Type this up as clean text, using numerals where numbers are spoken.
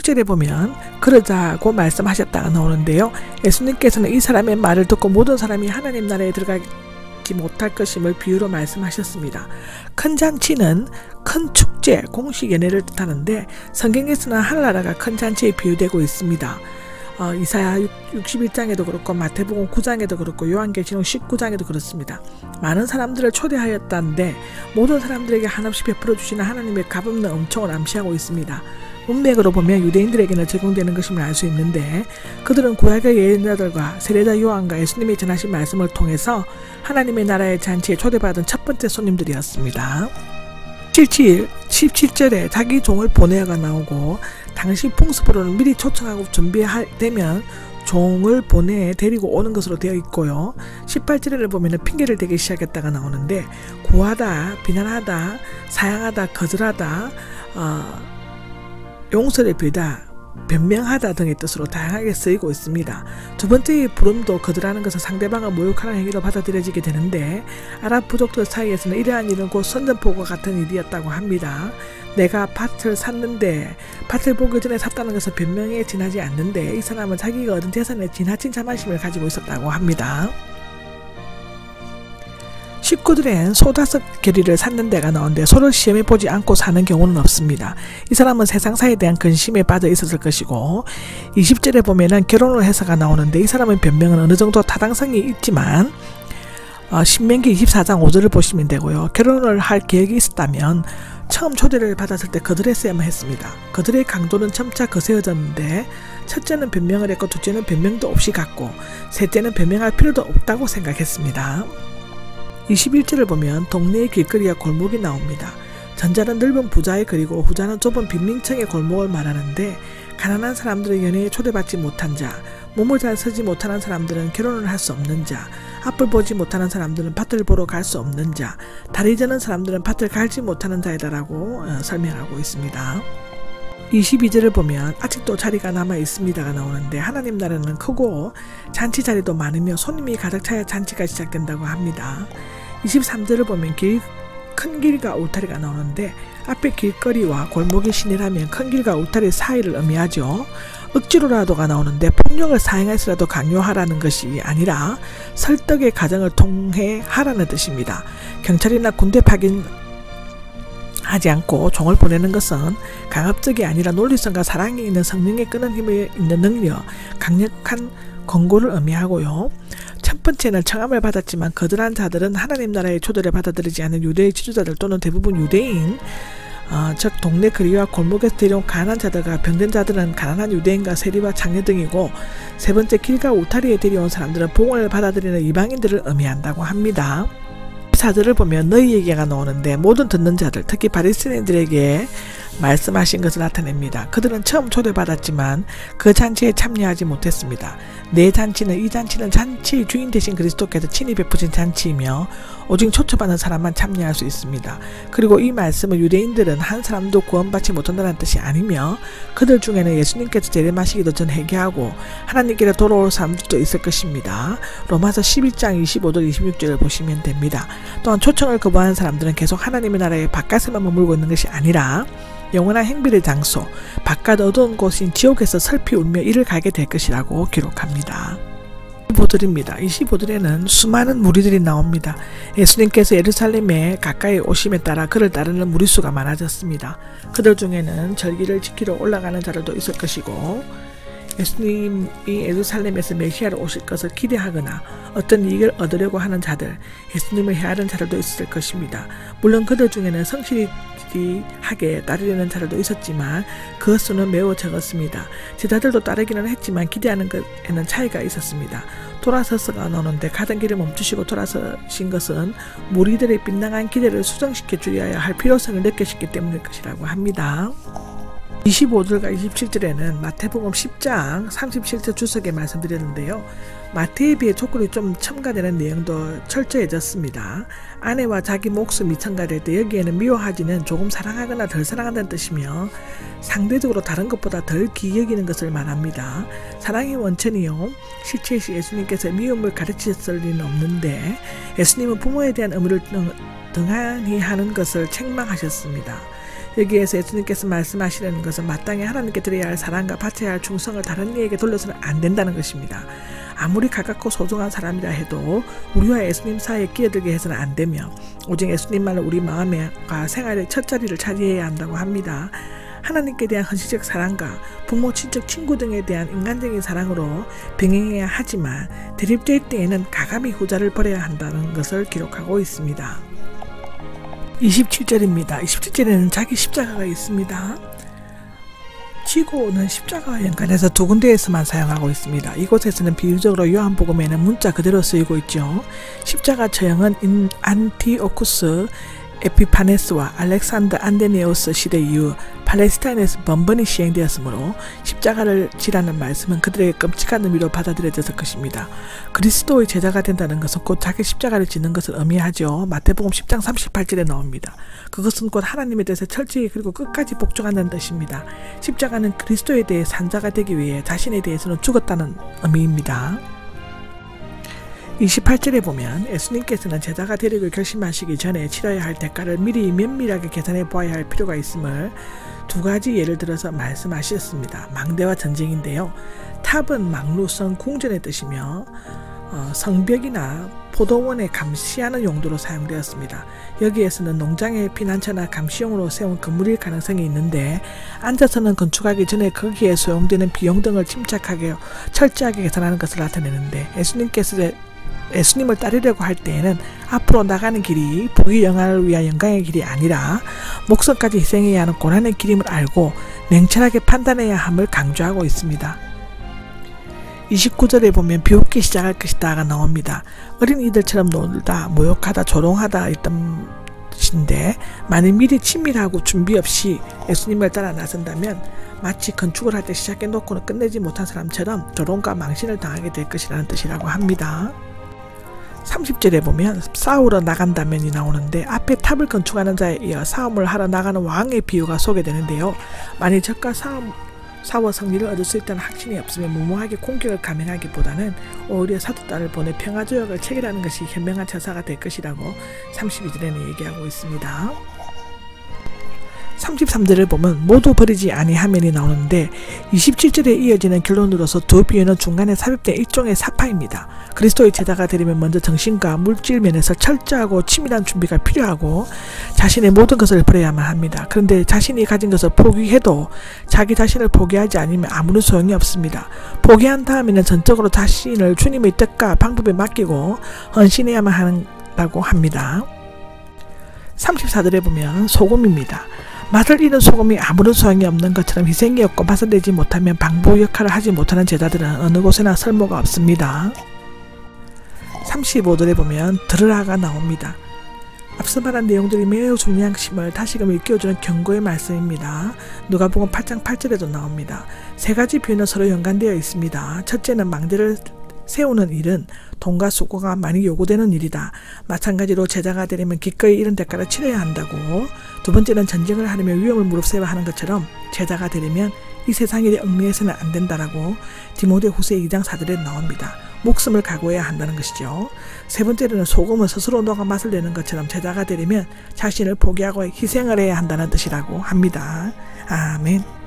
16절에 보면 그러자고 말씀하셨다가 나오는데요. 예수님께서는 이 사람의 말을 듣고 모든 사람이 하나님 나라에 들어가지 못할 것임을 비유로 말씀하셨습니다. 큰 잔치는 큰 축제, 공식 연회를 뜻하는데 성경에서는 하늘나라가 큰 잔치에 비유되고 있습니다. 이사야 61장에도 그렇고 마태복음 9장에도 그렇고 요한계시록 19장에도 그렇습니다. 많은 사람들을 초대하였다는데 모든 사람들에게 한없이 베풀어 주시는 하나님의 값없는 은총을 암시하고 있습니다. 문맥으로 보면 유대인들에게는 적용되는 것임을 알 수 있는데 그들은 구약의 예언자들과 세례자 요한과 예수님이 전하신 말씀을 통해서 하나님의 나라의 잔치에 초대받은 첫 번째 손님들이었습니다. 17절에 자기 종을 보내어가 나오고 당시 풍습으로는 미리 초청하고 준비되면 종을 보내 데리고 오는 것으로 되어 있고요. 18절을 보면 핑계를 대기 시작했다가 나오는데 구하다, 비난하다, 사양하다, 거절하다, 용서를 빌다, 변명하다 등의 뜻으로 다양하게 쓰이고 있습니다. 두 번째의 부름도 거절하는 것은 상대방을 모욕하는 행위로 받아들여지게 되는데 아랍 부족들 사이에서는 이러한 일은 곧 선전포고와 같은 일이었다고 합니다. 내가 밭을 샀는데 밭을 보기 전에 샀다는 것은 변명에 지나지 않는데 이 사람은 자기가 얻은 재산에 지나친 자만심을 가지고 있었다고 합니다. 19절엔 소 5겨리를 샀는 데가 나오는데 소를 시험해보지 않고 사는 경우는 없습니다. 이 사람은 세상사에 대한 근심에 빠져 있었을 것이고 20절에 보면은 결혼을 해서가 나오는데 이 사람의 변명은 어느 정도 타당성이 있지만 신명기 24장 5절을 보시면 되고요. 결혼을 할 계획이 있었다면 처음 초대를 받았을 때 거절했어야만 했습니다. 거절의 강도는 점차 거세어졌는데 첫째는 변명을 했고 둘째는 변명도 없이 갔고 셋째는 변명할 필요도 없다고 생각했습니다. 21절을 보면 동네의 길거리와 골목이 나옵니다. 전자는 넓은 부자의 거리고 후자는 좁은 빈민층의 골목을 말하는데 가난한 사람들은 연애에 초대받지 못한 자, 몸을 잘 쓰지 못하는 사람들은 결혼을 할 수 없는 자, 앞을 보지 못하는 사람들은 밭을 보러 갈 수 없는 자, 다리 저는 사람들은 밭을 갈지 못하는 자이다라고 설명하고 있습니다. 22절을 보면 아직도 자리가 남아 있습니다가 나오는데 하나님 나라는 크고 잔치 자리도 많으며 손님이 가득 차야 잔치가 시작된다고 합니다. 23절을 보면 큰 길과 울타리가 나오는데 앞에 길거리와 골목이 신이라면 큰 길과 울타리 사이를 의미하죠. 억지로라도가 나오는데 폭력을 사용해서라도 강요하라는 것이 아니라 설득의 과정을 통해 하라는 뜻입니다. 경찰이나 군대 파견 하지 않고 종을 보내는 것은 강압적이 아니라 논리성과 사랑이 있는 성령의 끄는 힘이 있는 능력, 강력한 권고를 의미하고요. 첫 번째는 청함을 받았지만 거절한 자들은 하나님 나라의 초대를 받아들이지 않은 유대의 지주자들 또는 대부분 유대인, 즉 동네 거리와 골목에서 데려온 가난한 자들과 병든 자들은 가난한 유대인과 세리와 장녀 등이고 세 번째 길과 울타리에 데려온 사람들은 복음을 받아들이는 이방인들을 의미한다고 합니다. 4절을 보면 너희에게가 나오는데 모든 듣는 자들 특히 바리새인들에게 말씀하신 것을 나타냅니다. 그들은 처음 초대받았지만 그 잔치에 참여하지 못했습니다. 내 잔치는 이 잔치는 잔치의 주인 되신 그리스도께서 친히 베푸신 잔치이며 오직 초청받은 사람만 참여할 수 있습니다. 그리고 이 말씀은 유대인들은 한 사람도 구원받지 못한다는 뜻이 아니며 그들 중에는 예수님께서 재림하시기도 전 회개하고 하나님께로 돌아올 사람들도 있을 것입니다. 로마서 11장 25절 26절을 보시면 됩니다. 또한 초청을 거부하는 사람들은 계속 하나님의 나라의 바깥에만 머물고 있는 것이 아니라 영원한 행비의 장소, 바깥 어두운 곳인 지옥에서 슬피 울며 이를 가게 될 것이라고 기록합니다. 25절에는 수많은 무리들이 나옵니다. 예수님께서 예루살렘에 가까이 오심에 따라 그를 따르는 무리수가 많아졌습니다. 그들 중에는 절기를 지키러 올라가는 자들도 있을 것이고 예수님이 예루살렘에서 메시아로 오실 것을 기대하거나 어떤 이익을 얻으려고 하는 자들, 예수님을 헤아리는 자들도 있을 것입니다. 물론 그들 중에는 성실하게 따르려는 자들도 있었지만 그 수는 매우 적었습니다. 제자들도 따르기는 했지만 기대하는 것에는 차이가 있었습니다. 돌아서서가 나오는데 가던 길을 멈추시고 돌아서신 것은 무리들의 빈당한 기대를 수정시켜 주어야 할 필요성을 느끼셨기 때문일 것이라고 합니다. 25절과 27절에는 마태복음 10장 37절 주석에 말씀드렸는데요. 마태에 비해 조건이 좀 첨가되는 내용도 철저해졌습니다. 아내와 자기 목숨이 첨가될 때 여기에는 미워하지는 조금 사랑하거나 덜 사랑한다는 뜻이며 상대적으로 다른 것보다 덜 귀히 여기는 것을 말합니다. 사랑의 원천이요. 실체시 예수님께서 미움을 가르치셨을 리는 없는데 예수님은 부모에 대한 의무를 등한히 하는 것을 책망하셨습니다. 여기에서 예수님께서 말씀하시려는 것은 마땅히 하나님께 드려야 할 사랑과 바쳐야 할 충성을 다른 이에게 돌려서는 안 된다는 것입니다. 아무리 가깝고 소중한 사람이라 해도 우리와 예수님 사이에 끼어들게 해서는 안 되며 오직 예수님만을 우리 마음과 생활의 첫 자리를 차지해야 한다고 합니다. 하나님께 대한 헌신적 사랑과 부모, 친척, 친구 등에 대한 인간적인 사랑으로 병행해야 하지만 대립될 때에는 가감히 후자를 버려야 한다는 것을 기록하고 있습니다. 27절입니다. 27절에는 자기 십자가가 있습니다. 지고는 십자가와 연관해서 두 군데에서만 사용하고 있습니다. 이곳에서는 비유적으로 요한복음에는 문자 그대로 쓰이고 있죠. 십자가 처형은 안티오쿠스 에피파네스와 알렉산더 안데네오스 시대 이후 팔레스타인에서 번번이 시행되었으므로 십자가를 지라는 말씀은 그들에게 끔찍한 의미로 받아들여졌을 것입니다. 그리스도의 제자가 된다는 것은 곧 자기 십자가를 지는 것을 의미하죠. 마태복음 10장 38절에 나옵니다. 그것은 곧 하나님에 대해서 철저히 그리고 끝까지 복종한다는 뜻입니다. 십자가는 그리스도에 대해 산자가 되기 위해 자신에 대해서는 죽었다는 의미입니다. 28절에 보면 예수님께서는 제자가 되리를 결심하시기 전에 치러야 할 대가를 미리 면밀하게 계산해 보아야 할 필요가 있음을 두 가지 예를 들어서 말씀하셨습니다. 망대와 전쟁인데요. 탑은 망루성 궁전의 뜻이며 성벽이나 포도원에 감시하는 용도로 사용되었습니다. 여기에서는 농장의 피난처나 감시용으로 세운 건물일 가능성이 있는데 앉아서는 건축하기 전에 거기에 소용되는 비용 등을 침착하게 철저하게 계산하는 것을 나타내는데 예수님을 따르려고 할 때에는 앞으로 나가는 길이 부귀 영화를 위한 영광의 길이 아니라 목숨까지 희생해야 하는 고난의 길임을 알고 냉철하게 판단해야 함을 강조하고 있습니다. 29절에 보면 비웃기 시작할 것이다가 나옵니다. 어린이들처럼 놀다, 모욕하다, 조롱하다 있던 것인데 만일 미리 친밀하고 준비 없이 예수님을 따라 나선다면 마치 건축을 할 때 시작해 놓고는 끝내지 못한 사람처럼 조롱과 망신을 당하게 될 것이라는 뜻이라고 합니다. 30절에 보면 싸우러 나간다면이 나오는데 앞에 탑을 건축하는 자에 이어 싸움을 하러 나가는 왕의 비유가 소개되는데요. 만일 적과 싸워 승리를 얻을 수 있다는 확신이 없으면 무모하게 공격을 감행하기보다는 오히려 사두딸을 보내 평화조약을 체결하는 것이 현명한 처사가 될 것이라고 32절에는 얘기하고 있습니다. 33절을 보면 모두 버리지 아니하면이 나오는데 27절에 이어지는 결론으로서 두 비유는 중간에 삽입된 일종의 사파입니다. 그리스도의 제자가 되려면 먼저 정신과 물질 면에서 철저하고 치밀한 준비가 필요하고 자신의 모든 것을 버려야만 합니다. 그런데 자신이 가진 것을 포기해도 자기 자신을 포기하지 않으면 아무런 소용이 없습니다. 포기한 다음에는 전적으로 자신을 주님의 뜻과 방법에 맡기고 헌신해야만 한다고 합니다. 34절에 보면 소금입니다. 맛을 잃은 소금이 아무런 소용이 없는 것처럼 희생이 없고 맛을 내지 못하면 방부 역할을 하지 못하는 제자들은 어느 곳에나 쓸모가 없습니다. 35절에 보면 들으라가 나옵니다. 앞서 말한 내용들이 매우 중요한 것임을 다시금 일깨워주는 경고의 말씀입니다. 누가복음 8장 8절에도 나옵니다. 세 가지 비유는 서로 연관되어 있습니다. 첫째는 망대를 세우는 일은 돈과 수고가 많이 요구되는 일이다. 마찬가지로 제자가 되려면 기꺼이 이런 대가를 치러야 한다고. 두 번째는 전쟁을 하려면 위험을 무릅쓰여야 하는 것처럼 제자가 되려면 이 세상 일에 얽매여서는 안 된다라고 디모데후서 2장 4절에 나옵니다. 목숨을 각오해야 한다는 것이죠. 세 번째로는 소금은 스스로 녹아 맛을 내는 것처럼 제자가 되려면 자신을 포기하고 희생을 해야 한다는 뜻이라고 합니다. 아멘.